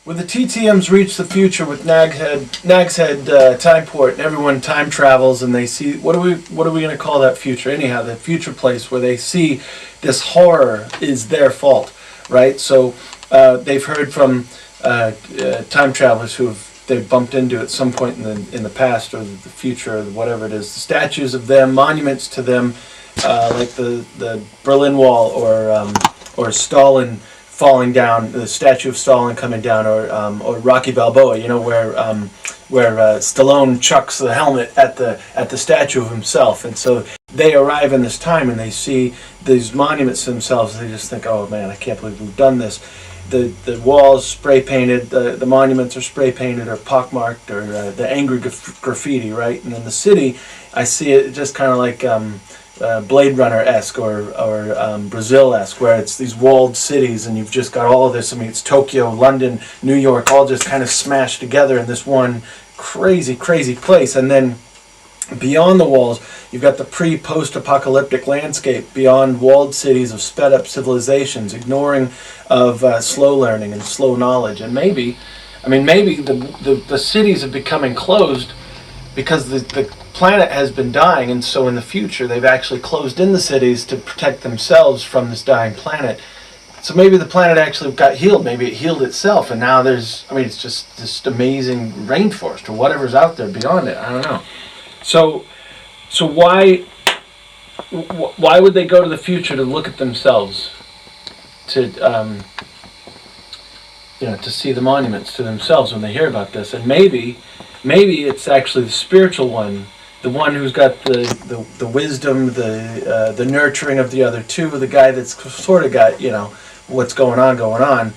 When the TTMs reach the future with Nag's Head time port, and everyone time travels, and they see what are we going to call that future? Anyhow, the future place where they see this horror is their fault, right? So they've heard from time travelers they've bumped into at some point in the past or the future or whatever it is. The statues of them, monuments to them, like the Berlin Wall or Stalin falling down, the statue of Stalin coming down, or Rocky Balboa, where Stallone chucks the helmet at the statue of himself, and so they arrive in this time and they see these monuments to themselves. And they just think, oh man, I can't believe we've done this. The walls spray painted, the monuments are spray painted or pockmarked, or the angry graffiti, right? And in the city, I see it just kind of like Blade Runner-esque or Brazil-esque, where it's these walled cities and you've just got all of this. I mean, it's Tokyo, London, New York, all just kind of smashed together in this one crazy, crazy place. And then beyond the walls, you've got the pre-post-apocalyptic landscape beyond walled cities of sped-up civilizations, ignoring of slow learning and slow knowledge. And maybe the cities are becoming closed because the planet has been dying, and so in the future they've actually closed in the cities to protect themselves from this dying planet. So maybe the planet actually got healed. Maybe it healed itself, and now it's just this amazing rainforest or whatever's out there beyond it. I don't know. So why would they go to the future to look at themselves, to see the monuments to themselves when they hear about this? And maybe it's actually the spiritual one, the one who's got the wisdom, the nurturing of the other two, the guy that's sort of got what's going on.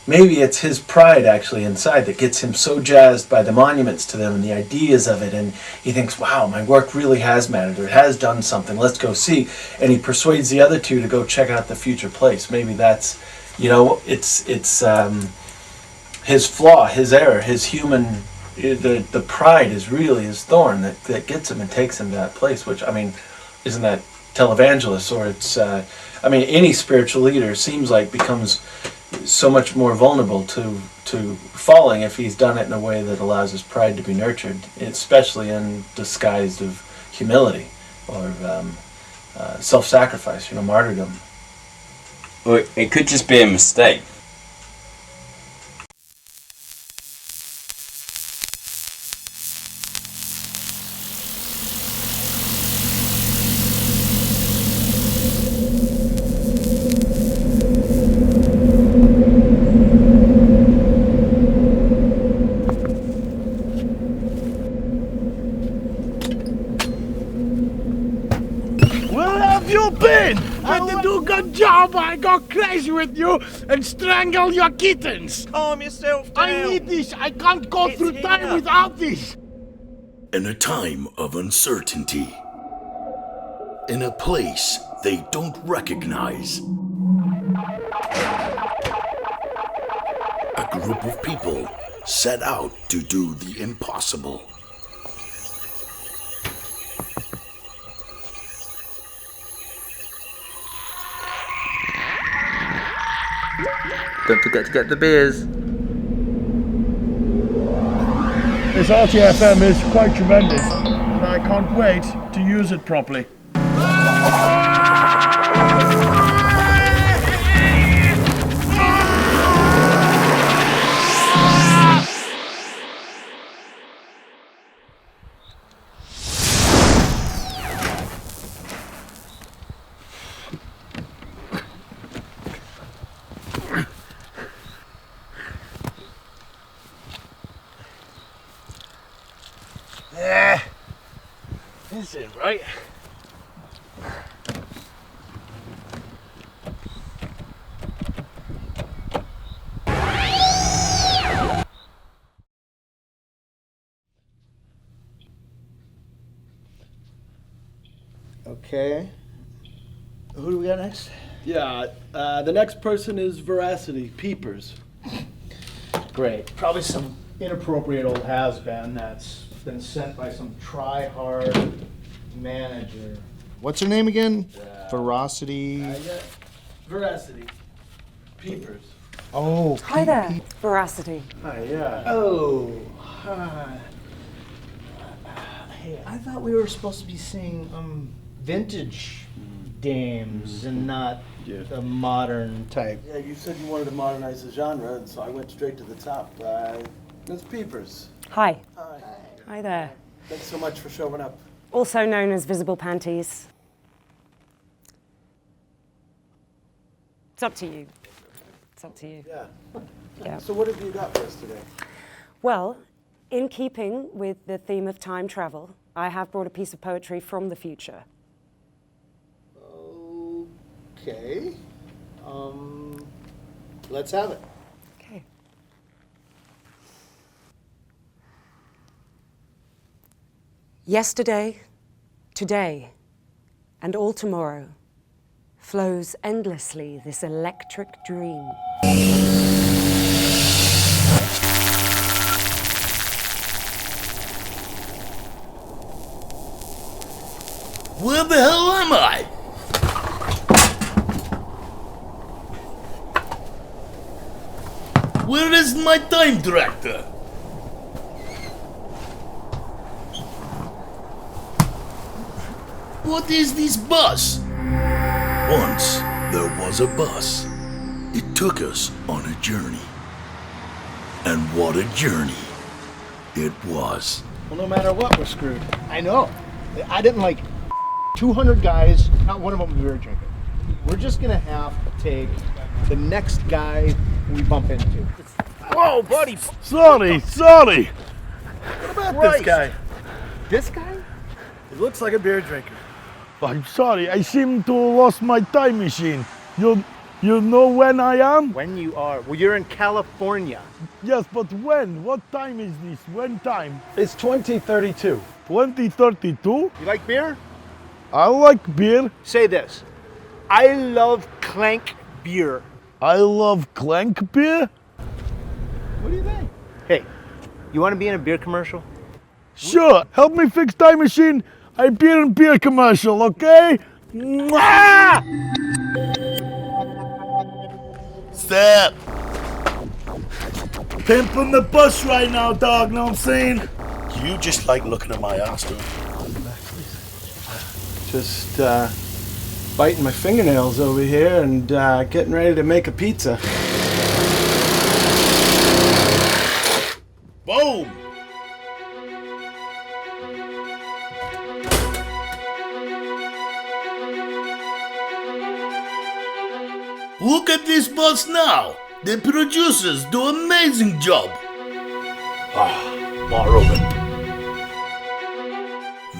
Maybe it's his pride actually inside that gets him so jazzed by the monuments to them and the ideas of it, and he thinks, wow, my work really has mattered, or it has done something, let's go see. And he persuades the other two to go check out the future place. Maybe that's, it's his flaw, his error, his human, the pride is really his thorn that gets him and takes him to that place, which, isn't that televangelist? Or it's, any spiritual leader seems like becomes so much more vulnerable to falling if he's done it in a way that allows his pride to be nurtured, especially in disguise of humility or self-sacrifice, martyrdom. Well, it could just be a mistake. Good job! I got crazy with you and strangle your kittens! Calm yourself down! I need this! I can't go through time without this! In a time of uncertainty, in a place they don't recognize, a group of people set out to do the impossible. Don't forget to get the beers. This RTFM is quite tremendous, and I can't wait to use it properly. This is right. Okay. Who do we got next? Yeah, the next person is Veracity, Peepers. Great. Probably some inappropriate old has-been that's been sent by some try-hard manager. What's her name again? Veracity. Veracity, Peepers. Oh, Hi there, Veracity. Hi, yeah. Oh, hi. Hey, I thought we were supposed to be seeing vintage dames and not the modern type. Yeah, you said you wanted to modernize the genre, and so I went straight to the top. Ms. Peepers. Hi. Hi. Hi there. Thanks so much for showing up. Also known as Visible Panties. It's up to you. It's up to you. Yeah. Yeah. So what have you got for us today? Well, in keeping with the theme of time travel, I have brought a piece of poetry from the future. Okay. Let's have it. Okay. Yesterday, today, and all tomorrow flows endlessly this electric dream. Where the hell am I? Where is my time director? What is this bus? Once there was a bus. It took us on a journey. And what a journey it was. Well, no matter what, we're screwed. I know. I didn't like 200 guys, not one of them beer drinking. We're just gonna have to take the next guy we bump into. Whoa, buddy! Sorry. What about this guy? This guy? He looks like a beer drinker. I'm sorry. I seem to have lost my time machine. You know when I am? When you are, well, you're in California. Yes, but when? What time is this? When time? It's 2032. 2032? You like beer? I like beer. Say this. I love clank beer. I love clank beer. What do you think? Hey, you want to be in a beer commercial? Sure, help me fix time machine. I beer and beer commercial, okay? Mwah! Step. Pimping the bus right now, dog, know what I'm saying? You just like looking at my ass, don't you? Just biting my fingernails over here and getting ready to make a pizza. Boom! Look at this bus now! The producers do amazing job! More of it.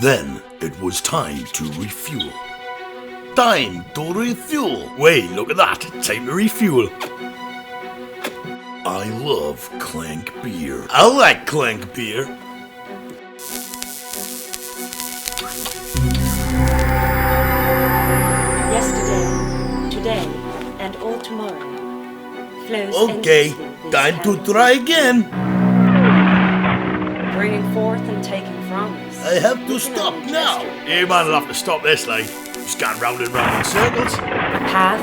Then it was time to refuel. Time to refuel! Wait, look at that! Time to refuel! I love clank beer. I like clank beer. Yesterday, today, and all tomorrow flows Okay, endlessly this time to endless try again. bringing forth and taking from us. I have to We can stop only now. gesture Hey man, I'll have to stop this, like. Just going round and round in circles. The path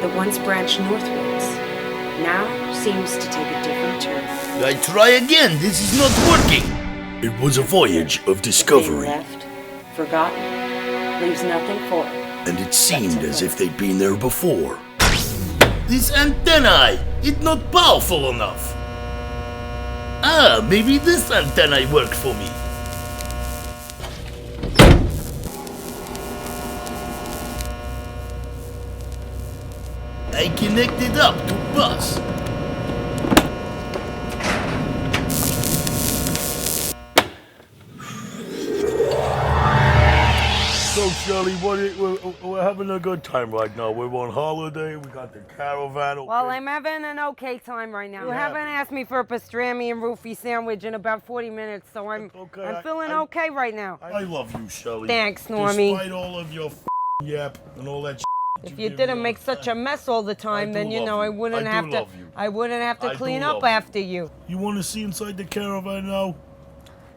that once branched northwards now seems to take a different turn. I try again, this is not working. It was a voyage of Being discovery, left, forgotten, leaves nothing for it. and it seemed as if they'd been there before. This antennae, it's not powerful enough. Ah, maybe this antennae worked for me. I connected up to bus. So Shirley, we're having a good time right now. We're on holiday, we got the caravan. Okay? Well, I'm having an okay time right now. You haven't asked me for a pastrami and roofie sandwich in about 40 minutes, so I'm feeling okay right now. I love you, Shirley. Thanks, Normie. Despite all of your yap and all that If you didn't make such a mess all the time, then you know I wouldn't have to. I wouldn't have to clean up after you. You want to see inside the caravan now?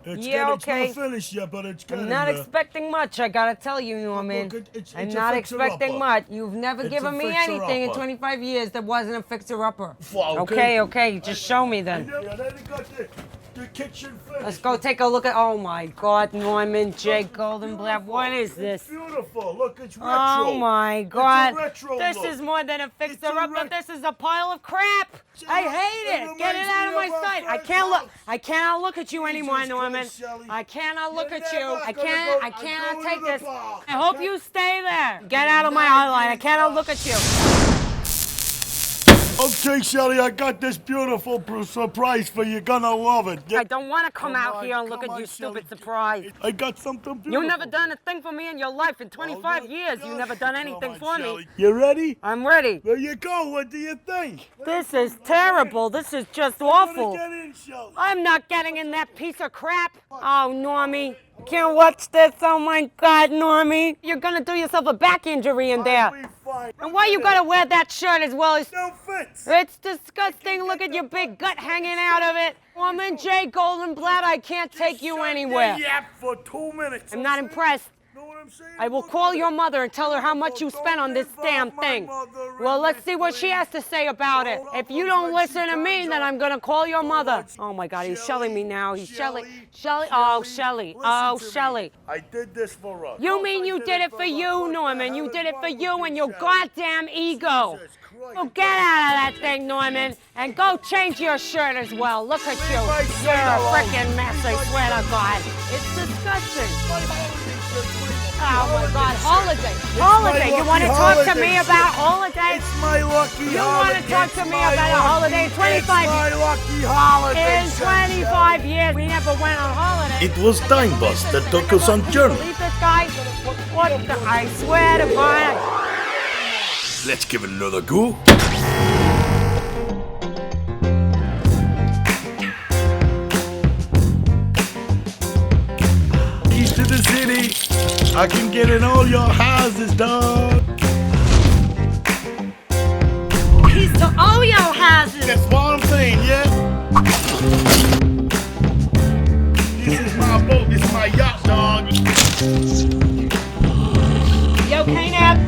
Yeah, okay. It's not finished yet, but it's getting I'm not there. expecting much, I gotta tell you, Norman. Look, it's I'm a not fixer-upper. expecting much. You've never It's given a me anything in fixer-upper. 25 years that wasn't a fixer-upper. Well, Okay, just show me then. Yeah, they got the kitchen finished. Let's go take a look at, oh my God, Norman J. Goldenblatt, what is this? It's beautiful. Look, it's retro. Oh my God. It's a retro This look. is more than a fixer-upper, ret- this is a pile of crap. I hate it. Get it out of my sight. I cannot look at you anymore, Jesus Norman. Christ, Shelley. I cannot look You're at you. never I gonna go cannot to take the this. bar. I hope you stay there. Get out of my eyeline. I cannot look at you. Okay, Shelly, I got this beautiful surprise for you. You're gonna love it. I don't want to come out on, here and look come at on, you, Shelley. stupid surprise. I got something beautiful. You've never done a thing for me in your life. In 25 years, you've never done anything for me. You ready? I'm ready. There you go. What do you think? This is terrible. This is just awful. Get in, Shelly. I'm not getting in that piece of crap. Oh, Normie. Can't watch this. Oh, my God, Normie. You're going to do yourself a back injury in there. I'll be fine. And why you got to wear that shirt as well? No fits. It's disgusting. Look at your big gut hanging out of it. Norman J. Goldenblatt, I can't take you anywhere. Yap for 2 minutes. I'm not impressed. Know what I'm saying? I will call your mother and tell her how much you spent on this damn thing. Well, let's see what she has to say about it. If you don't listen to me, then I'm gonna call your mother. Oh my God, he's shelling me now. He's shelling. Oh, Shelly. Oh, Shelly. I did this for us. You mean you did it for you, Norman? You did it for you and your goddamn ego. Well, get out of that thing, Norman, and go change your shirt as well. Look at you. You're a freaking mess, I swear to God. It's disgusting. Oh my God, holiday. You want to talk to me about holidays? It's my lucky holiday. You want to talk to me about a holiday in 25 It's my lucky holiday. In 25 years, we never went on holiday. It was Time Bus that took us on journey. Believe this guy? What the? I swear to God. Let's give it another go. Keys to the city. I can get in all your houses, dog. He's to all your houses. That's what I'm saying, yeah? This is my boat. This is my yacht, dog. Yo, K-Nap.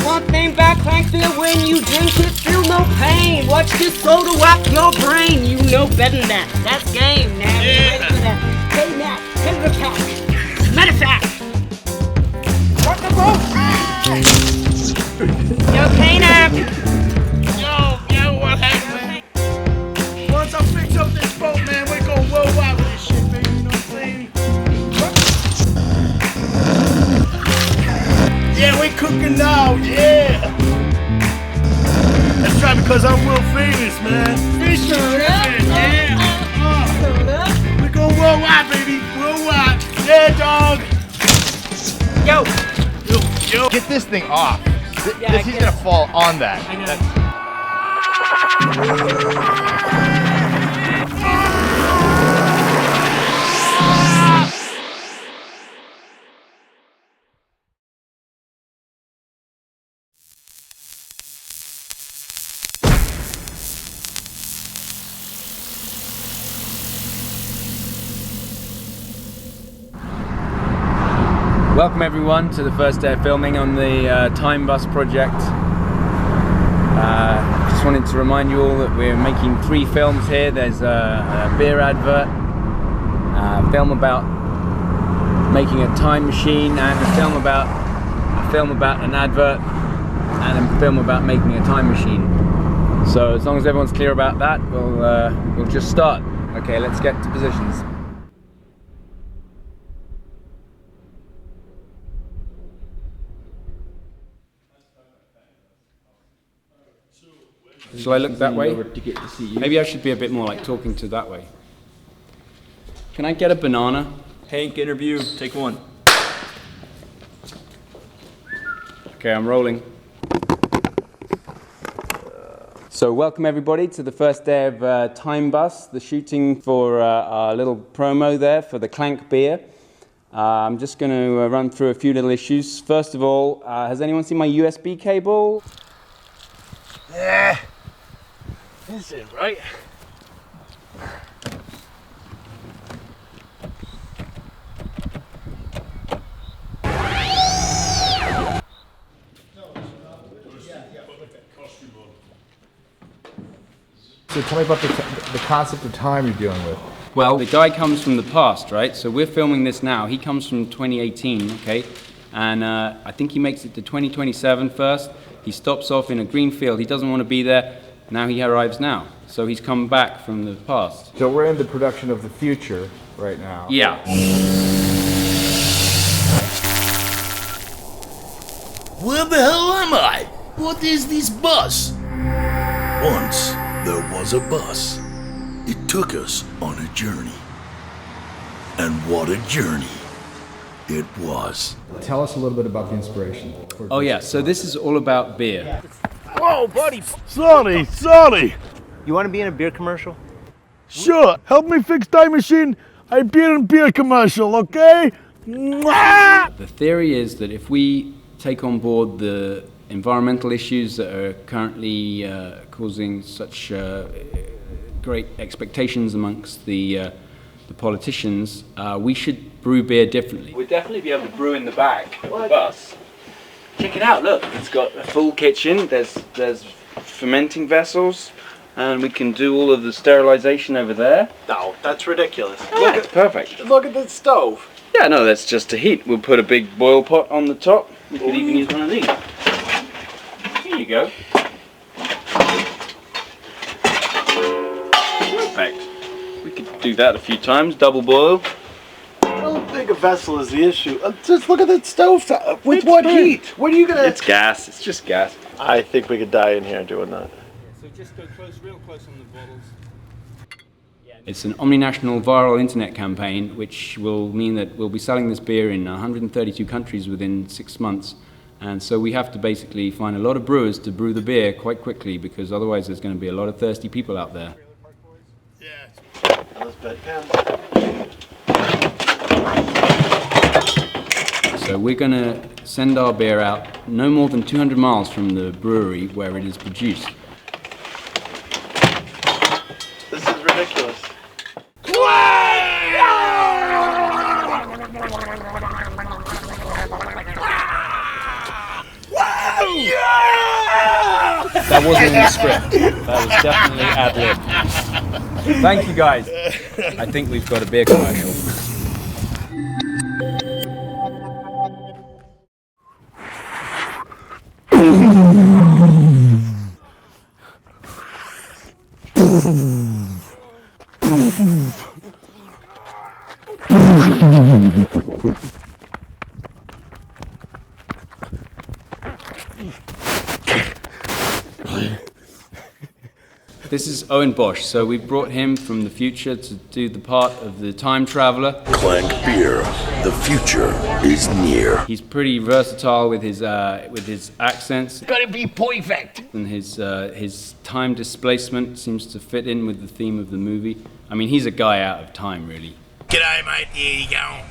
One thing back, thank you when you drink it, feel no pain. Watch this soda whack your brain. You know better than that. That's game, man. Yeah. K-Nap, Timber Pack. Matter of fact. What the boat? Yo, K-Nap. Yo, what happened? Once I fix up this boat, man, we're going worldwide with this shit, baby. You know what I'm saying? Yeah, we cooking now, yeah. That's right, because I'm world famous, man. Yeah. We're going worldwide, baby. Worldwide. Yeah, dog. Yo. Yo. Get this thing off. Yeah, He's gonna fall on that. I know. Welcome everyone to the first day of filming on the Time Bus project. Just wanted to remind you all that we're making 3 films here. There's a beer advert, a film about making a time machine, and a film about an advert, and a film about making a time machine. So as long as everyone's clear about that, we'll just start. Okay, let's get to positions. Shall I look that way? Maybe I should be a bit more like talking to that way. Can I get a banana? Hank, interview, take 1. Okay, I'm rolling. So welcome everybody to the first day of Time Bus, the shooting for our little promo there for the Clank beer. I'm just going to run through a few little issues. First of all, has anyone seen my USB cable? Yeah. This is right. So tell me about the concept of time you're dealing with. Well, the guy comes from the past, right? So we're filming this now. He comes from 2018, okay? And I think he makes it to 2027 first. He stops off in a green field. He doesn't want to be there. Now he arrives now. So he's come back from the past. So we're in the production of the future right now. Yeah. Where the hell am I? What is this bus? Once there was a bus. It took us on a journey. And what a journey it was. Tell us a little bit about the inspiration. Oh yeah, so this is all about beer. Whoa, buddy. Sorry. You want to be in a beer commercial? Sure, help me fix time machine. I be in beer commercial, okay? Mwah! The theory is that if we take on board the environmental issues that are currently causing such great expectations amongst the politicians, we should brew beer differently. We'd definitely be able to brew in the back of the bus. Check it out, look, it's got a full kitchen, there's fermenting vessels, and we can do all of the sterilization over there. No, that's ridiculous. Yeah, it's perfect. Look at the stove. Yeah, no, that's just to heat. We'll put a big boil pot on the top. We could even use one of these. Here you go. Perfect. We could do that a few times, double boil. I don't think a vessel is the issue. Just look at that stove. With what heat? What are you gonna... It's gas, it's just gas. I think we could die in here doing that. So just go real close on the bottles. It's an omninational viral internet campaign, which will mean that we'll be selling this beer in 132 countries within 6 months. And so we have to basically find a lot of brewers to brew the beer quite quickly, because otherwise there's going to be a lot of thirsty people out there. So we're going to send our beer out no more than 200 miles from the brewery where it is produced. This is ridiculous. That wasn't in the script. That was definitely ad-lib. Thank you guys. I think we've got a beer commercial. This is Owen Bosch, so we brought him from the future to do the part of the time traveler. Clank beer, the future is near. He's pretty versatile with his accents. Gotta be perfect. And his time displacement seems to fit in with the theme of the movie. I mean, he's a guy out of time, really. G'day, mate. Here you go.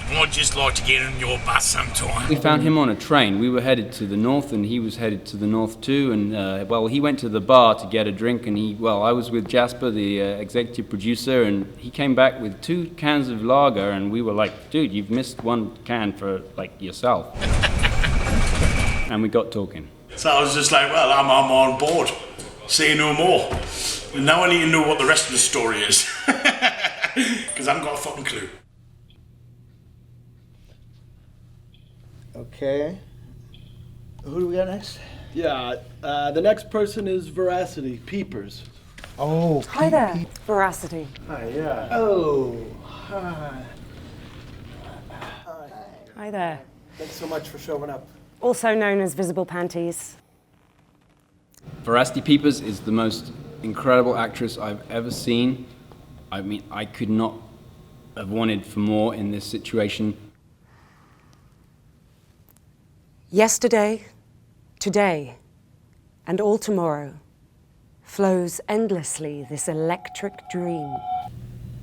I'd just like to get on your bus sometime. We found him on a train. We were headed to the north, and he was headed to the north too. And well, he went to the bar to get a drink, and I was with Jasper, the executive producer, and he came back with 2 cans of lager, and we were like, dude, you've missed 1 can for like yourself. And we got talking. So I was just like, well, I'm on board. Say no more. And now I need to know what the rest of the story is. Because I haven't got a fucking clue. Okay. Who do we got next? Yeah, the next person is Veracity, Peepers. Oh, Hi there, Veracity. Hi, yeah. Oh, hi. Hi there. Thanks so much for showing up. Also known as Visible Panties. Veracity Peepers is the most incredible actress I've ever seen. I mean, I could not have wanted for more in this situation. Yesterday, today, and all tomorrow flows endlessly this electric dream.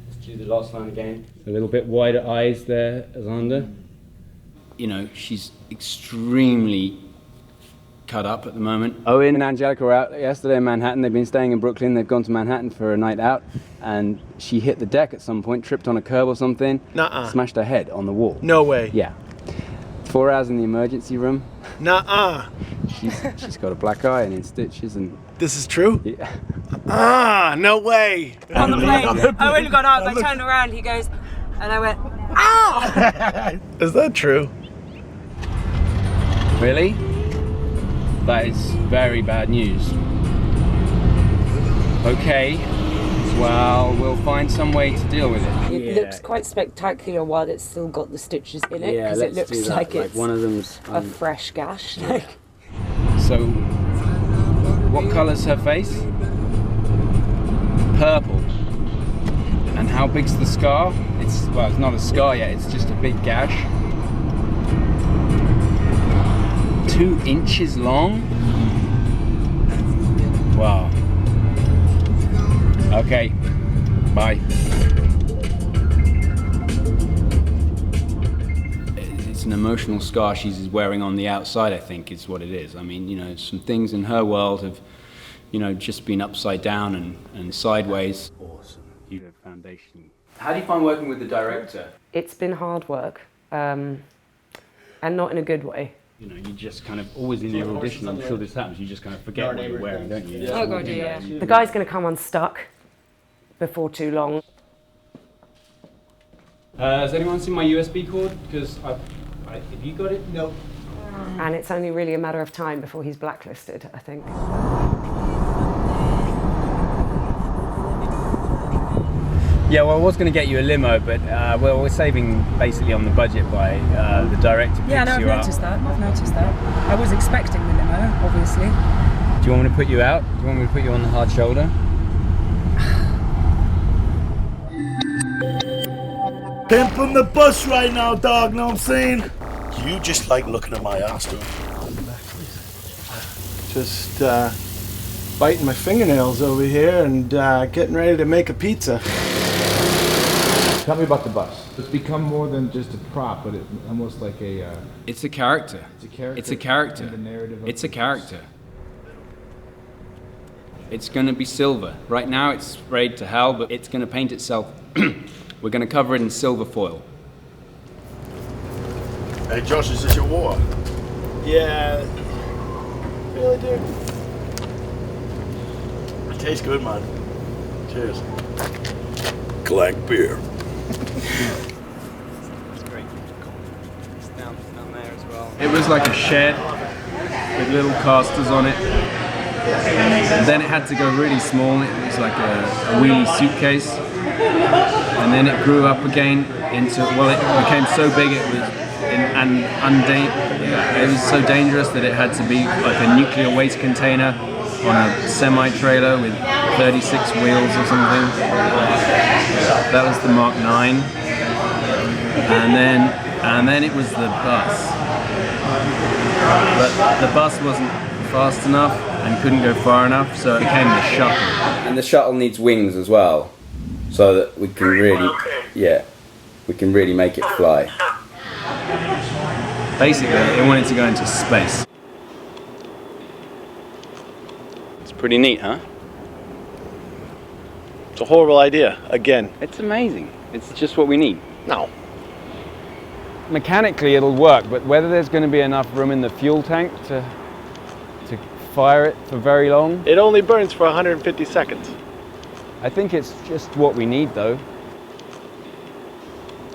Let's do the last line again. A little bit wider eyes there, Azanda. You know, she's extremely cut up at the moment. Owen and Angelica were out yesterday in Manhattan. They've been staying in Brooklyn. They've gone to Manhattan for a night out, and she hit the deck at some point, tripped on a curb or something, smashed her head on the wall. No way. Yeah. 4 hours in the emergency room. Nuh-uh. She's got a black eye and in stitches and... This is true? Yeah. Ah, no way. On the plane. I wouldn't have gone up. I turned around, he goes, and I went, ah! Is that true? Really? That is very bad news. Okay, well, we'll find some way to deal with it. It looks quite spectacular while it's still got the stitches in it, Yeah, because it let's looks do that. like it's one of them's a fresh gash. So, what colour's her face? Purple. And how big's the scar? It's not a scar yet, it's just a big gash. 2 inches long? Wow. Okay, bye. It's an emotional scar she's wearing on the outside, I think, is what it is. I mean, you know, some things in her world have, you know, just been upside down and sideways. Awesome. You have foundation. How do you find working with the director? It's been hard work, and not in a good way. You know, you just kind of always in your audition, I'm sure this happens, you just kind of forget what you're wearing, don't you? Oh God, yeah. The guy's going to come unstuck before too long. Has anyone seen my USB cord? Because have you got it? No. And it's only really a matter of time before he's blacklisted, I think. Yeah, well, I was going to get you a limo, but we're saving basically on the budget by the director picks Yeah, no, I've you up. noticed that. I've noticed that. I was expecting the limo, obviously. Do you want me to put you out? Do you want me to put you on the hard shoulder? Pimping the bus right now, dog, know what I'm saying? You just like looking at my ass, don't you? Just biting my fingernails over here and getting ready to make a pizza. Tell me about the bus. It's become more than just a prop, but it's almost like a... It's a character. It's a character. It's a character. in the narrative of It's a the character. It's going to be silver. Right now it's sprayed to hell, but it's going to paint itself. We're going to cover it in silver foil. Hey, Josh, is this your water? Yeah. Really, dude? It tastes good, man. Cheers. Clank beer. It's great. It's down there as well. It was like a shed with little casters on it. And then it had to go really small. It was like a wheelie suitcase. And then it grew up again into, well, it became so big it was, it was so dangerous that it had to be like a nuclear waste container on a semi-trailer with 36 wheels or something. That was the Mark 9. And then it was the bus. But the bus wasn't fast enough and couldn't go far enough, so it became the shuttle. And the shuttle needs wings as well, so that we can really make it fly. Basically, it wanted to go into space. It's pretty neat, huh? It's a horrible idea, again. It's amazing. It's just what we need. No. Mechanically it'll work, but whether there's going to be enough room in the fuel tank to fire it for very long. It only burns for 150 seconds. I think it's just what we need, though.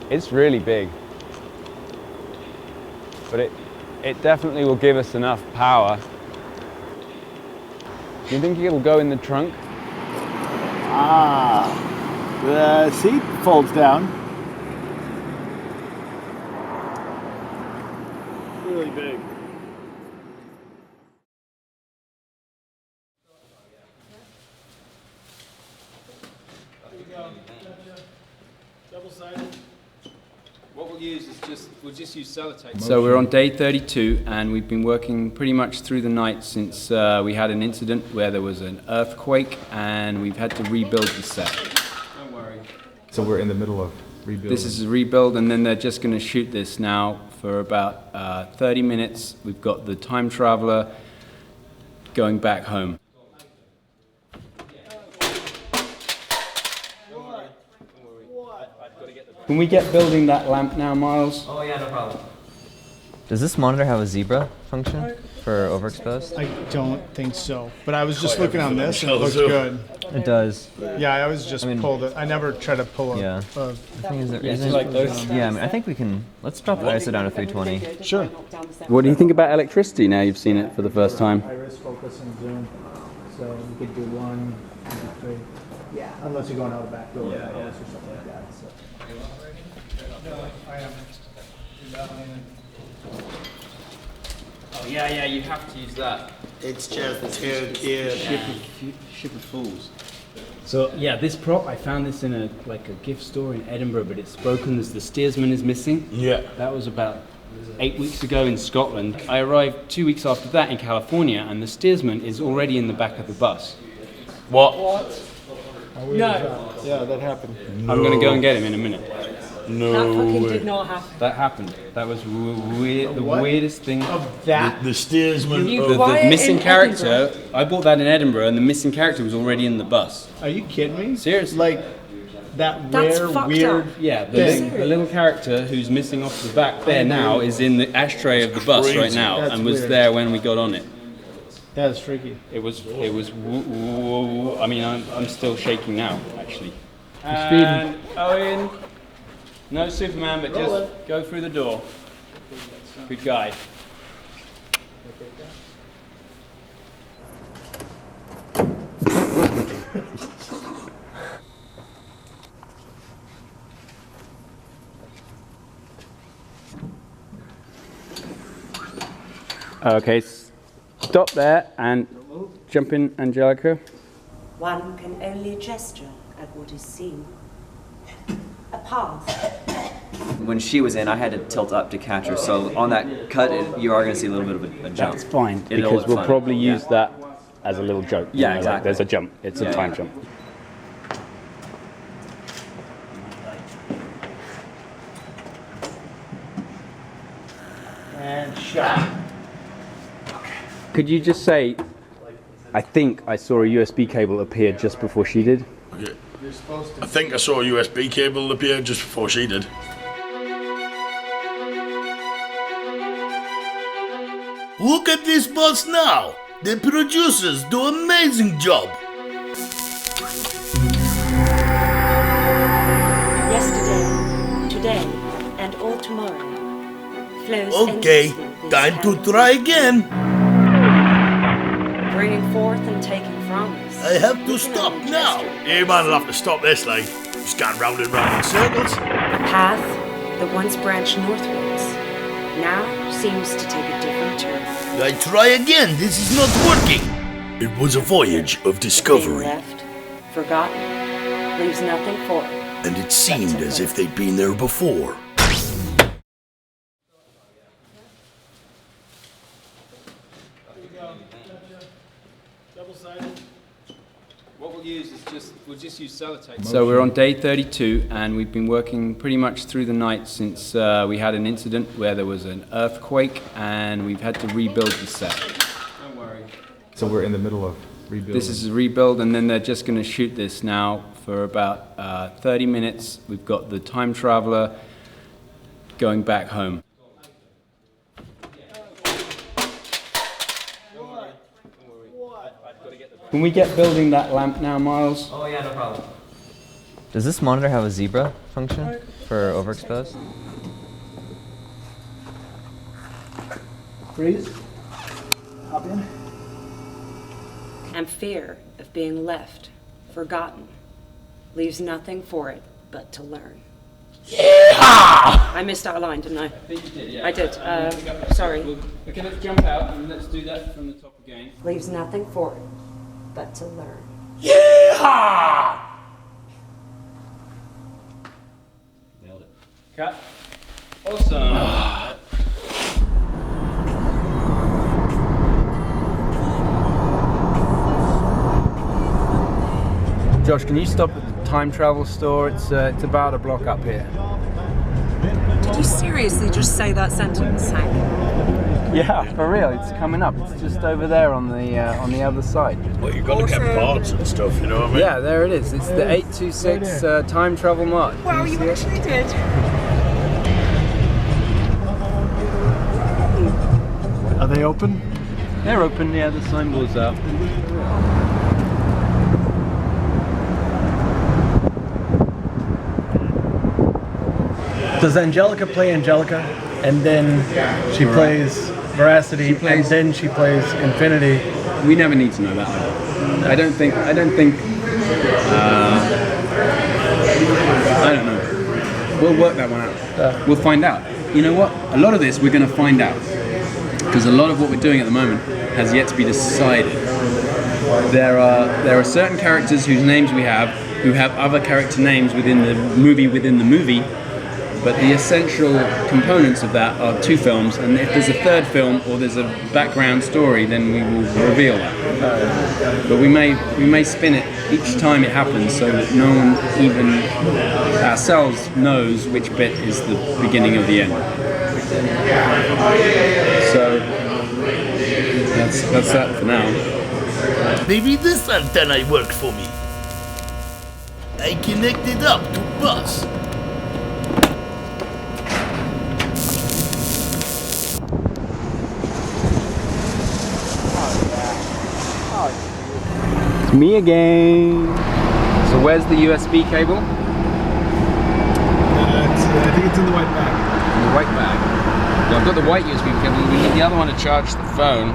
It's really big. But it definitely will give us enough power. Do you think it'll go in the trunk? The seat folds down. Really big. Double-sided. What we'll use is we'll just use sellotape. So we're on day 32 and we've been working pretty much through the night since we had an incident where there was an earthquake and we've had to rebuild the set. Don't worry. So we're in the middle of rebuilding. This is a rebuild and then they're just going to shoot this now for about 30 minutes. We've got the time traveler going back home. Can we get building that lamp now, Miles? Oh yeah, no problem. Does this monitor have a zebra function for overexposed? I don't think so, but I was just looking on this and it looks good. It does. Yeah, I always just pull the. I never try to pull a. Yeah. A The thing is, Yeah, like those. yeah, I mean, I think we can. Let's drop the ISO down to 320. Sure. What do you think about electricity now you've seen it for the first time? Iris, focus, and zoom. So you could do 1, 2, 3. Yeah. Unless you're going out the back door or something like that. So. Oh yeah, you have to use that. It's just too cute. Ship of fools. So yeah, this prop, I found this in a gift store in Edinburgh, but it's broken. The steersman is missing. Yeah. That was about 8 weeks ago in Scotland. I arrived 2 weeks after that in California, and the steersman is already in the back of the bus. What? No. Yeah, that happened. I'm gonna go and get him in a minute. No. That fucking did not happen. That happened. That was weird. The weirdest thing. Of that. The steersman. The missing character. I bought that in Edinburgh, and the missing character was already in the bus. Are you kidding me? Seriously. Like that That's rare, fucked weird. up. Yeah, thing. the little character who's missing off the back there now is in the ashtray of the bus right crazy. now, That's and was weird. there when we got on it. That's freaky. It was. I mean, I'm still shaking now, actually. And Owen, no Superman, but just go through the door. Good guy. Okay, stop there and jump in, Angelica. One can only gesture at what is seen. A path. When she was in, I had to tilt up to catch her. So on that cut, you are going to see a little bit of a jump. That's fine, It'll because look we'll fun. probably Yeah. use that as a little joke. Yeah, Like, exactly. there's a jump. It's Yeah, a time yeah. jump. And shot. Could you just say, I think I saw a USB cable appear just before she did? Okay. I think I saw a USB cable appear just before she did. Look at this bus now! The producers do amazing job! Yesterday, today, and all tomorrow flows Okay, endlessly this time to path, try again. bringing forth and taking from us. I have to We can stop only now. gesture. Hey man, I'll have to stop this, like. Just going round and round in circles. A path that once branched northwards now seems to take a different turn. I try again, this is not working. It was a voyage of Being discovery, left, forgotten, leaves nothing for it. and it seemed as if they'd been there before. What we'll use is we'll just use sellotape. So we're on day 32, and we've been working pretty much through the night since we had an incident where there was an earthquake, and we've had to rebuild the set. Don't worry. So we're in the middle of rebuilding. This is a rebuild, and then they're just going to shoot this now for about 30 minutes. We've got the time traveler going back home. Can we get building that lamp now, Miles? Oh yeah, no problem. Does this monitor have a zebra function for overexposed? Freeze. Hop in. And fear of being left, forgotten, leaves nothing for it but to learn. I missed our line, didn't I? I think you did, yeah. I did. Sorry. Okay, let's jump out and let's do that from the top again. Leaves nothing for it but to learn. Nailed it. Cut. Awesome. Josh, can you stop at the time travel store? It's about a block up here. Did you seriously just say that sentence, Hank? Yeah, for real. It's coming up. It's just over there on the other side. Well, you've got to get parts and stuff, you know what I mean? Yeah, there it is. It's the 826 time travel mod. Wow, you actually did. Are they open? They're open. Yeah, the signboard's up. Does Angelica play Angelica, and then she plays Veracity, and then she plays Infinity? We never need to know that. I don't think. I don't know. We'll work that one out. We'll find out. You know what? A lot of this we're going to find out, because a lot of what we're doing at the moment has yet to be decided. There are certain characters whose names we have, who have other character names within the movie, but the essential components of that are 2 films, and if there's a 3rd film or there's a background story, then we will reveal that. But we may spin it each time it happens, so that no one, even ourselves, knows which bit is the beginning of the end. So that's that for now. Maybe this antenna worked for me. I connected up to bus. It's me again. So where's the USB cable? I think it's in the white bag. In the white bag. Yeah, I've got the white USB cable. We need the other one to charge the phone.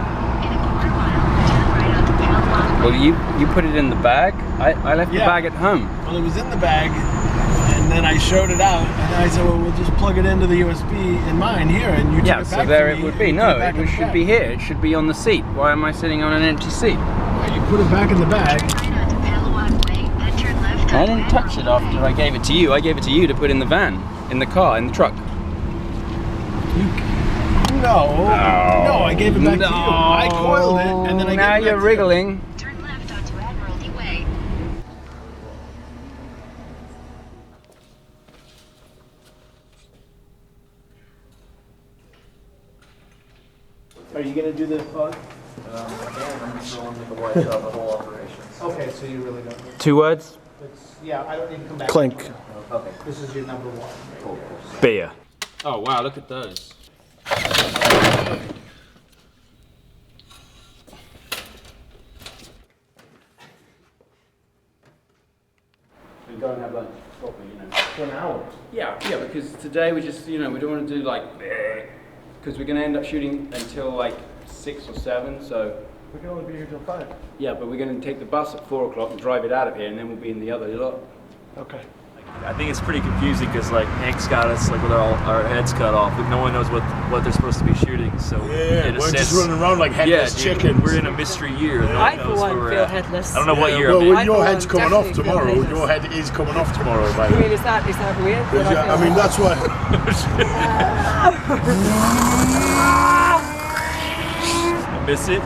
Well, you put it in the bag. I left the bag at home. Well, it was in the bag, and then I showed it out, and then I said, well, we'll just plug it into the USB in mine here, and you took it back so there to me, it would be. No, it should be here. It should be on the seat. Why am I sitting on an empty seat? You put it back in the bag. I didn't touch it after I gave it to you. I gave it to you to put in the van, in the car, in the truck. No, I gave it back to you. I coiled it, and then I gave it back to you. Now you're wriggling. Turn left onto Admiralty Way. Are you gonna do the fog? I'm just rolling with the white shot the whole operation. Okay, so you really don't. 2 words? Yeah, I don't need to come back. Clink. Okay. This is your number 1. Beer. Oh wow, look at those. We go and have lunch properly, For an hour. Yeah, because today we just, we don't want to do like, because we're going to end up shooting until like 6 or 7, so. We can only be here till 5. Yeah, but we're going to take the bus at 4 o'clock and drive it out of here, and then we'll be in the other lot. Okay. I think it's pretty confusing because like Hank's got us like with our heads cut off, but no one knows what they're supposed to be shooting. So in a we're sense, just running around like headless chickens. We're in a mystery year. No I, one for knows one, where we're feel at. headless. I don't know what year. Well, I'm your I, head's for one, coming off definitely feel tomorrow. headless. Your head is coming off tomorrow, by I the mean, way. is that weird? That I mean, that's why. I miss it.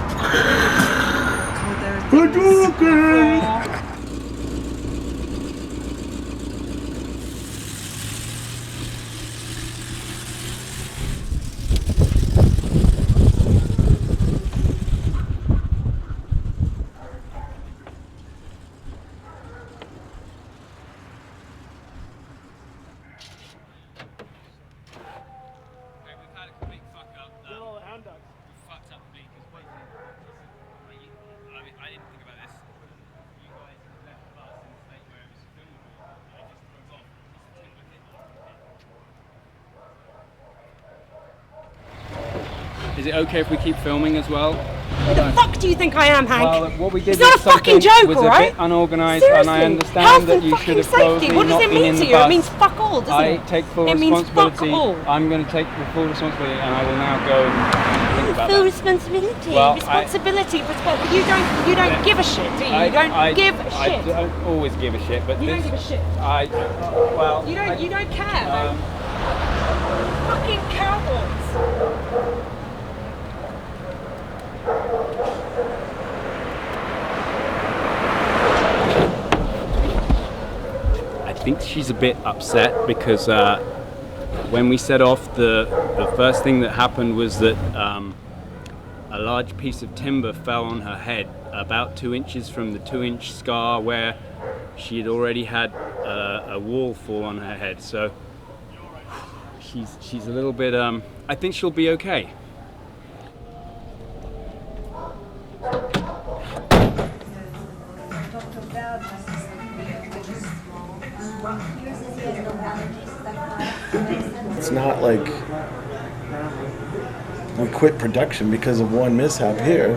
Is it okay if we keep filming as well? Who the fuck do you think I am, Hank? Well, what we did it's not a fucking joke, was alright? a bit unorganised, Seriously. and I understand Health that and you should have fucking probably safety. What does not it been mean in to the you? bus. It means fuck all, doesn't it? I take full it means fuck responsibility. all. I'm going to take the full responsibility, and I will now go and think about Full that. responsibility. Well, responsibility. You don't give a shit, do you? You don't give a shit. I don't always give a shit, but You this, don't give a shit. You don't care. Fucking cowards. I think she's a bit upset because when we set off, the first thing that happened was that a large piece of timber fell on her head about 2 inches from the 2-inch scar where she had already had a wall fall on her head. So she's a little bit, I think she'll be okay. Here's the allergies. it's not like we quit production because of one mishap here.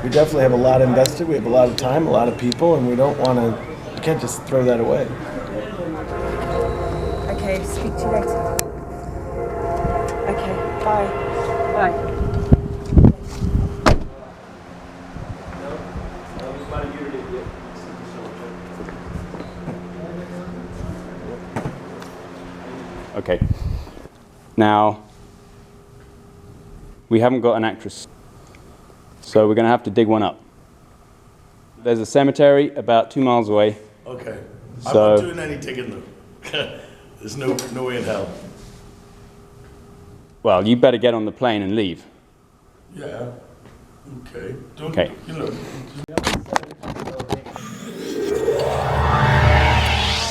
We definitely have a lot invested. We have a lot of time, a lot of people, and we don't want to. We can't just throw that away. Okay, speak to you later. Okay, bye. Bye. Okay. Now, we haven't got an actress, so we're going to have to dig one up. There's a cemetery about 2 miles away. Okay. So, I'm not doing any digging though. There's no way in hell. well, you better get on the plane and leave. Yeah. Okay. Don't, Okay. You know.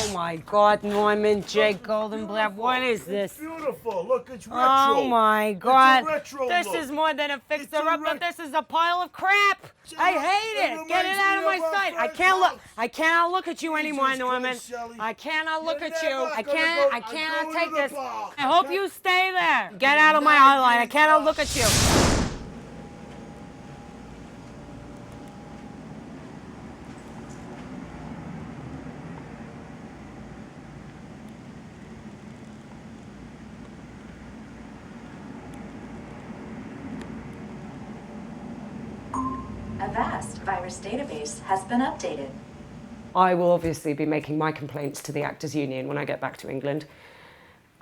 Oh my God, Norman J. Goldenblatt, what is this? Beautiful. Look, it's retro. Oh my God. It's a retro This look. is more than a fixer-upper. This is a pile of crap. I hate it. Get it out of my sight. I can't look. I cannot look at you anymore, Norman. I cannot look at you. I cannot take this. I hope you stay there. Get out of my eye line. I cannot look at you. A vast virus database has been updated. I will obviously be making my complaints to the Actors Union when I get back to England.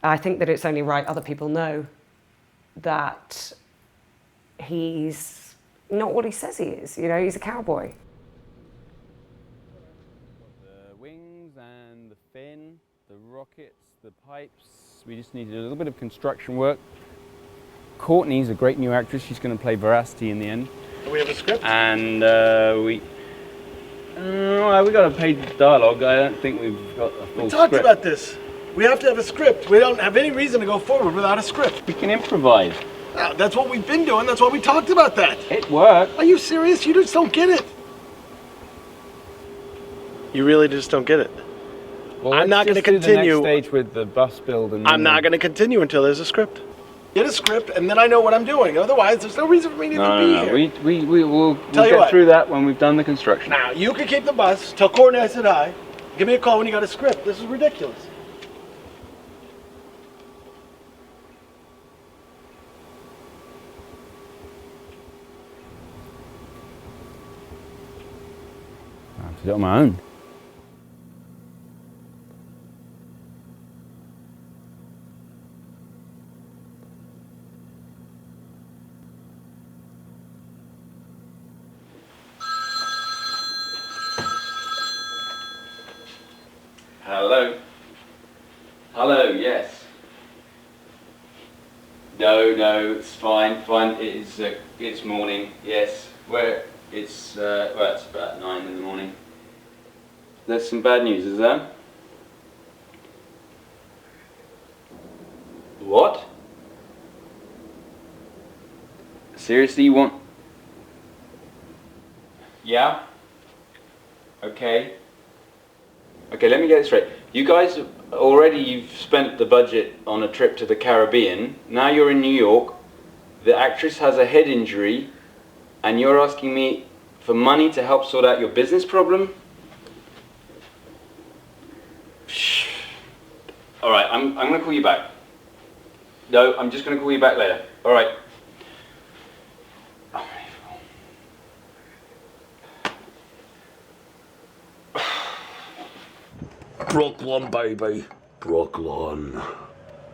I think that it's only right other people know that he's not what he says he is. You know, he's a cowboy. The wings and the fin, the rockets, the pipes. We just needed a little bit of construction work. Courtney's a great new actress. She's going to play Veracity in the end. Do we have a script? And we got a paid dialogue. I don't think we've got a full We talked script. about this. We have to have a script. We don't have any reason to go forward without a script. We can improvise. No, that's what we've been doing. That's why we talked about that. It worked. Are you serious? You just don't get it. You really just don't get it. Well, I'm not going to continue. The next stage with the bus build, and I'm not going to continue until there's a script. Get a script, and then I know what I'm doing. Otherwise, there's no reason for me to even be here. We'll Tell you get what. through that when we've done the construction. Now, you can keep the bus. Tell Courtney I said hi. Give me a call when you got a script. This is ridiculous. I have to do it on my own. Hello. Hello, yes. No, it's fine. It's morning, yes. It's about 9 in the morning. There's some bad news, is there? What? Seriously, you want? Yeah? Okay, let me get this straight. You guys you've spent the budget on a trip to the Caribbean. Now you're in New York. The actress has a head injury, and you're asking me for money to help sort out your business problem? All right, I'm going to call you back. No, I'm just going to call you back later. All right. Brooklyn, baby. Brooklyn.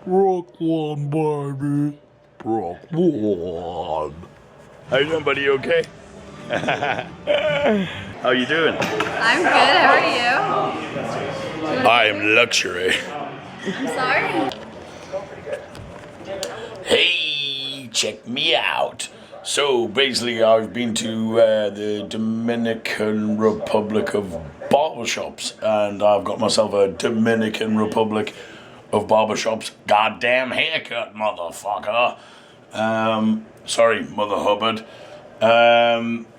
Brooklyn, baby. Brooklyn. How you doing, buddy? You okay? How you doing? I'm good. How are you? I am luxury. I'm sorry. Hey, check me out. So basically, I've been to the Dominican Republic of barbershops, and I've got myself a Dominican Republic of barbershops goddamn haircut, motherfucker. Sorry, Mother Hubbard.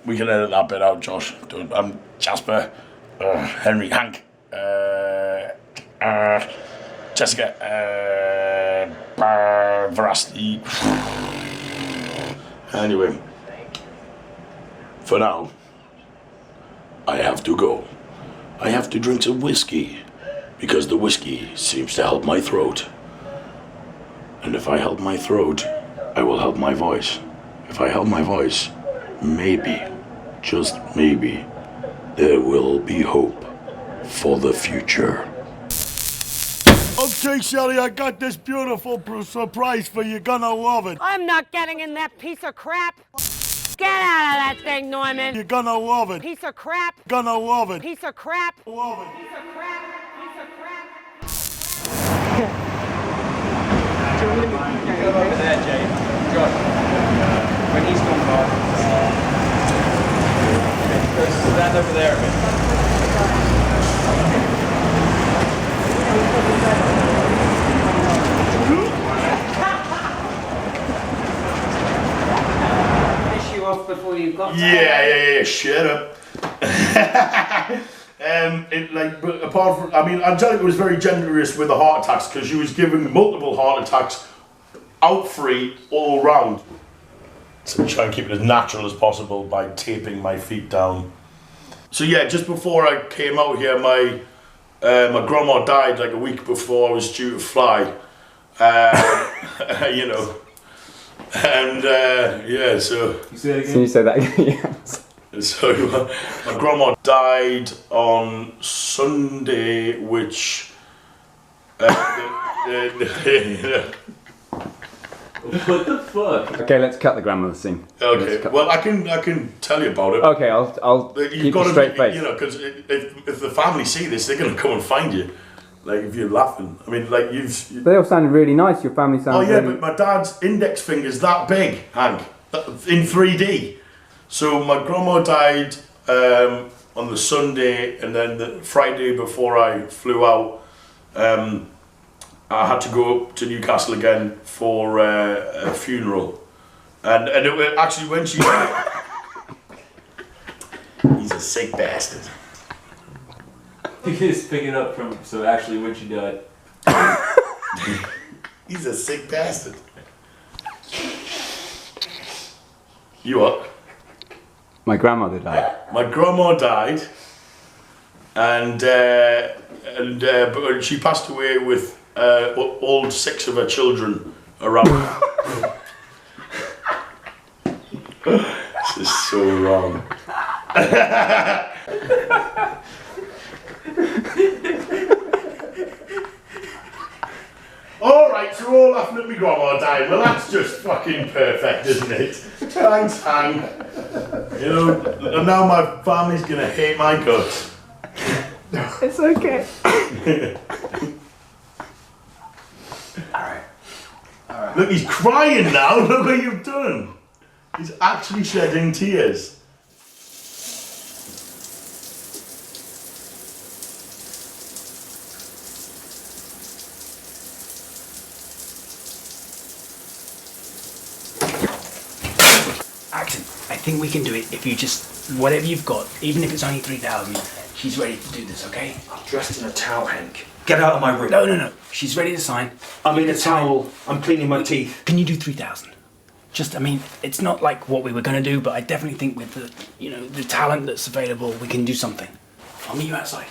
We can edit that bit out, Josh. I'm Jasper, Henry, Hank, Jessica, Veracity. Anyway, for now, I have to go. I have to drink some whiskey, because the whiskey seems to help my throat. And if I help my throat, I will help my voice. If I help my voice, maybe, just maybe, there will be hope for the future. Okay, Shelly, I got this beautiful surprise for you. You're gonna love it. I'm not getting in that piece of crap. Get out of that thing, Norman. You're gonna love it. Piece of crap. Gonna love it. Piece of crap. Love it. Piece of crap. Piece of crap. Go over there, Jay. Josh. When he's gone by. Stand over there a bit. Finish you off before you got Yeah, shut up. But apart from, I mean, Angelica was very generous with the heart attacks because she was giving multiple heart attacks out free all around. So try and keep it as natural as possible by taping my feet down. So yeah, just before I came out here, my grandma died like a week before I was due to fly. You know, and yeah, so. You say that again? Can you say that again? Yes. So my grandma died on Sunday, which What the fuck? Okay, let's cut the grandmother scene. Okay, well I can tell you about it. Okay, I'll keep a straight face. You know, because if the family see this, they're gonna come and find you. Like if you're laughing, I mean, like They all sounded really nice. Your family sounds. Oh yeah, really... but my dad's index finger's that big, Hank, in 3D. So my grandma died on the Sunday, and then the Friday before I flew out, I had to go up to Newcastle again for a funeral, and it, actually when she died, he's a sick bastard. He's picking up from, so actually when she died. He's a sick bastard. You what? My grandmother died. My grandma died, and but she passed away with all 6 of her children around her. This is so wrong. Alright, so we're all laughing at me grandma dying. Well, that's just fucking perfect, isn't it? Thanks, Hank. You know, and now my family's gonna hate my guts. It's okay. Alright. Look, he's crying now. Look what you've done. He's actually shedding tears. Axon, I think we can do it if you just, whatever you've got, even if it's only 3,000, she's ready to do this, okay? I'm dressed in a towel, Hank. Get out of my room. No. She's ready to sign. I'm in a towel. I'm cleaning my teeth. Can you do 3,000? Just, I mean, it's not like what we were going to do, but I definitely think with the, you know, the talent that's available, we can do something. I'll meet you outside.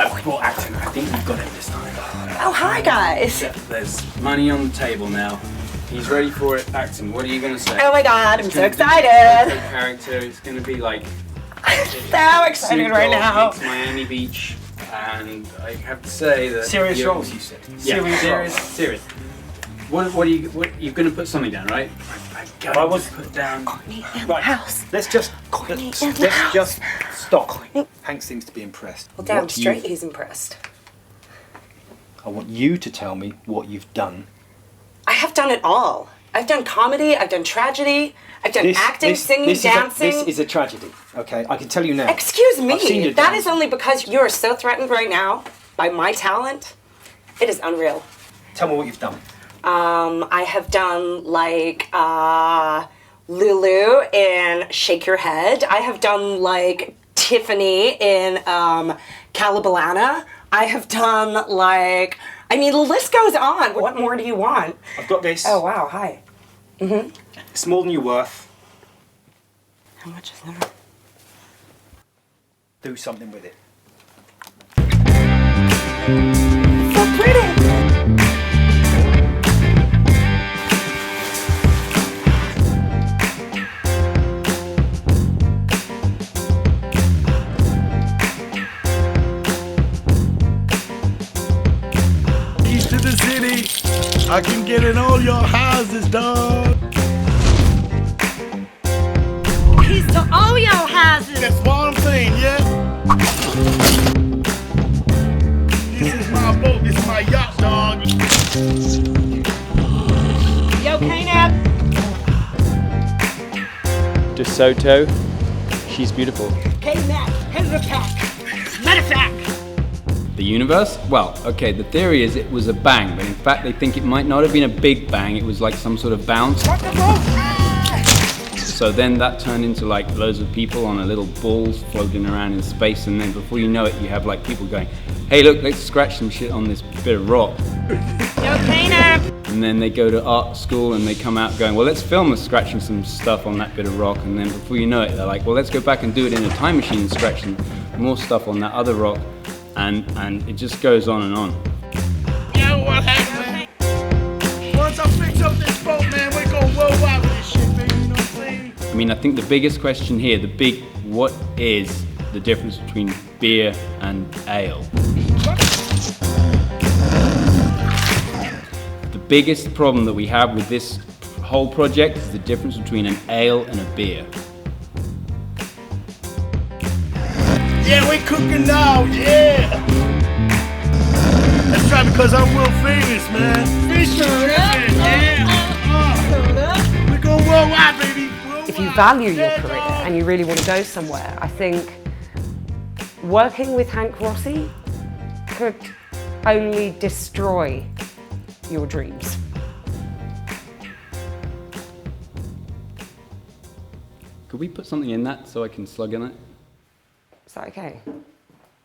I brought Acton. I think we've got him this time. Oh, hi, guys. There's money on the table now. He's ready for it. Acton, what are you going to say? Oh my God, I'm so excited. Character. It's going to be like... So excited right now. It's Miami Beach. And I have to say that... Serious roles, you said. Yeah, serious. What are you... you're going to put something down, right? I was put down... Right, house. Let's just stop. Hank seems to be impressed. Well, damn straight he's impressed. I want you to tell me what you've done. I have done it all. I've done comedy, I've done tragedy, I've done acting, singing, dancing. This is a tragedy, okay? I can tell you now. Excuse I've seen me, you that is only because you are so threatened right now by my talent. It is unreal. Tell me what you've done. I have done like Lulu in Shake Your Head. I have done like Tiffany in Calabalana. I have done like, I mean, the list goes on. What more do you want? I've got this. Oh, wow, hi. Mm-hmm. It's more than you're worth. How much is that? Do something with it. So pretty. East of the city, I can get in all your houses, dog. He's to all your houses. That's what I'm saying, yeah? This is my boat, this is my yacht, dog. You okay, Nab? DeSoto, she's beautiful. Okay, Nab, head of the pack. Matter of fact. The universe? Well, okay, the theory is it was a bang, but in fact they think it might not have been a big bang, it was like some sort of bounce. So then that turned into like loads of people on a little balls floating around in space, and then before you know it, you have like people going, hey look, let's scratch some shit on this bit of rock. And then they go to art school and they come out going, well, let's film us scratching some stuff on that bit of rock, and then before you know it, they're like, well, let's go back and do it in a time machine and scratch some more stuff on that other rock, and it just goes on and on. Yeah, what happened? Once I fix up this boat, man, we're going worldwide with this shit, baby, you know what I'm saying? I mean, I think the biggest question here, what is the difference between beer and ale? The biggest problem that we have with this whole project is the difference between an ale and a beer. Yeah, we cooking now, yeah! That's right, because I'm world famous, man. Fish yeah! We're going worldwide, baby! If you value your career and you really want to go somewhere, I think working with Hank Rossi could only destroy your dreams. Could we put something in that so I can slug in it? Is that okay?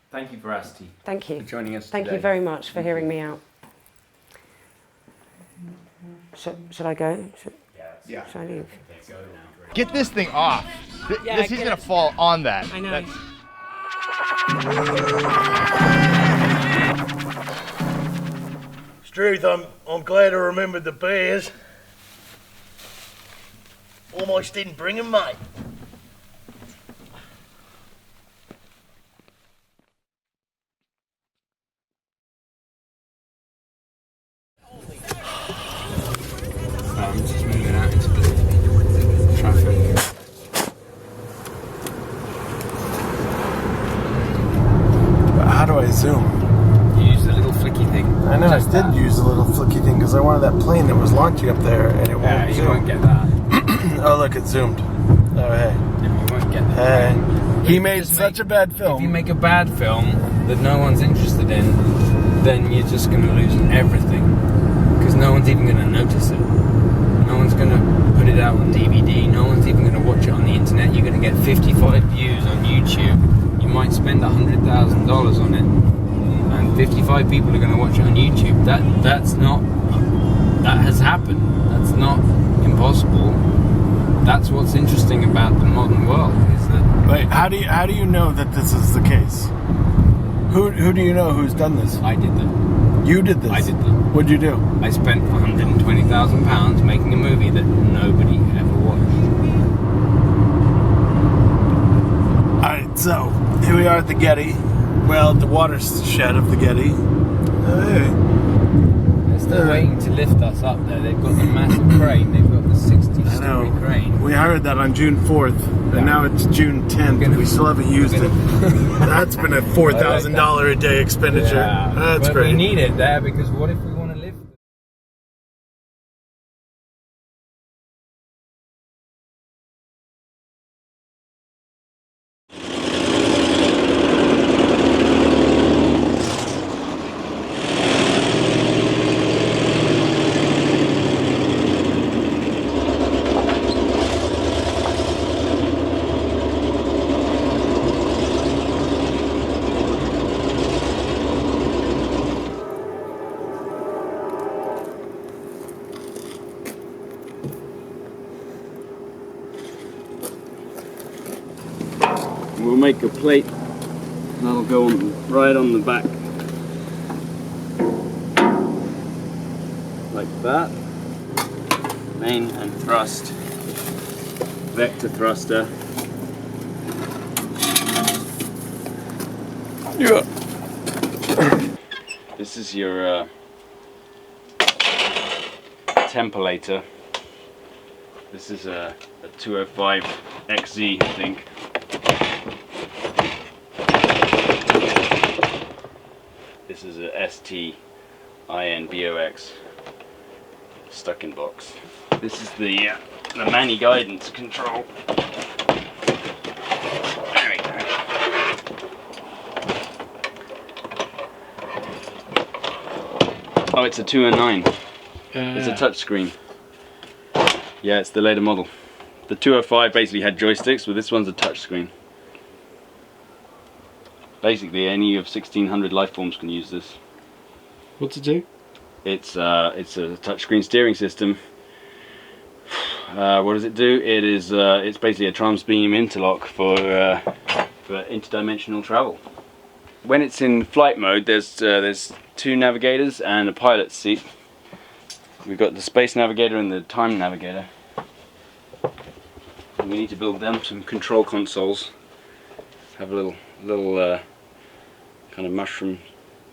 Thank you, Veracity. Thank you. For joining us Thank today. you very much for hearing me out. Should I go? Yeah. Should I leave? Get this thing off. Yeah, He's gonna fall on that. I know. Struth, I'm glad I remembered the bears. Almost didn't bring them, mate. I'm just moving out into the traffic. But how do I zoom? Use the little flicky thing. I know, Just I did that. use the little flicky thing because I wanted that plane that was launching up there and it Yeah, won't you zoom. won't get that. Oh, look, it zoomed. Oh, hey. You won't get that. Hey. He made such a bad film. If you make a bad film that no one's interested in, then you're just going to lose everything. Because no one's even going to notice it. No one's going to put it out on DVD. No one's even going to watch it on the internet. You're going to get 55 views on YouTube. You might spend $100,000 on it, and 55 people are going to watch it on YouTube. That has happened. That's not impossible. That's what's interesting about the modern world. Is that Wait, how do you know that this is the case? Who do you know who's done this? I did that. You did this? I did that. What'd you do? I spent £120,000 making a movie that nobody ever watched. Alright, so here we are at the Getty. Well, the watershed of the Getty. They're still waiting to lift us up there. They've got the massive crane. They've got the 60-story crane. We hired that on June 4th, and now it's June 10th. We still haven't used it. That's been a $4,000 a day expenditure. Yeah, That's but great. we need it there because what if we want to live? We'll make a plate that'll go right on the back, like that. Main and thrust, vector thruster. Yeah. This is your templator. This is a 205 XZ, I think. This is a ST INBOX stuck in box. This is the Mani guidance control. There we go. Oh, it's a 2 and 9. It's a touch screen. Yeah, it's the later model. The 205 basically had joysticks, but this one's a touch screen. Basically, any of 1600 lifeforms can use this. What's it do? It's a touchscreen steering system. What does it do? It is it's basically a transbeam interlock for interdimensional travel. When it's in flight mode, there's 2 navigators and a pilot's seat. We've got the space navigator and the time navigator. And we need to build them some control consoles. Have a little kind of mushroom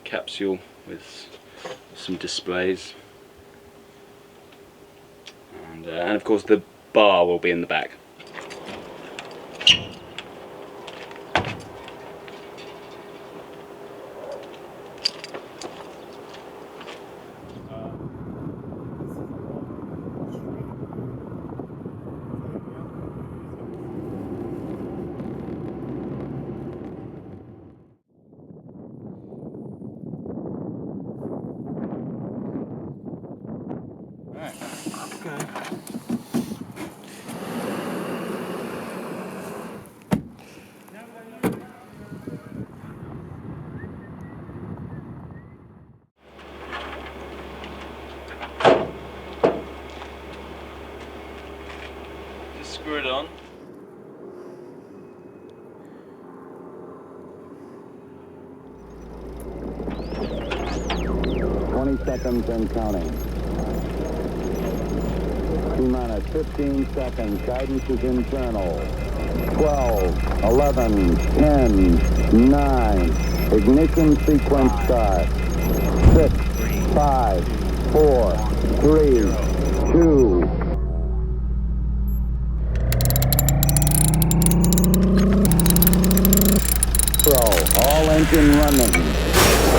capsule with some displays, and of course the bar will be in the back. Just screw it on. Seconds and counting. T-minus 15 seconds. Guidance is internal. 12, 11, 10, 9. Ignition sequence start. 6, 5, 4, 3, 2. All engine running.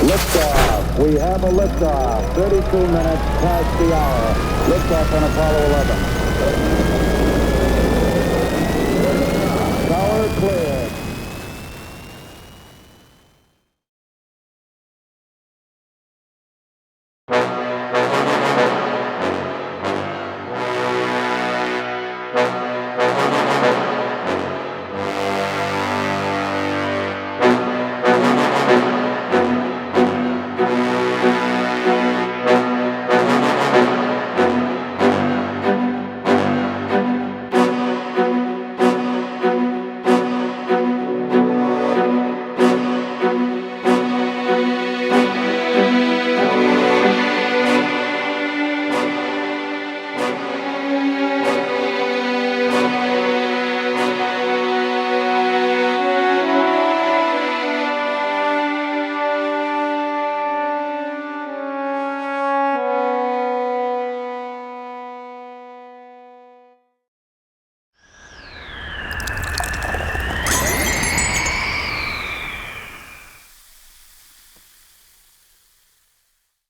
Liftoff. We have a liftoff. 32 minutes past the hour. Liftoff on Apollo 11.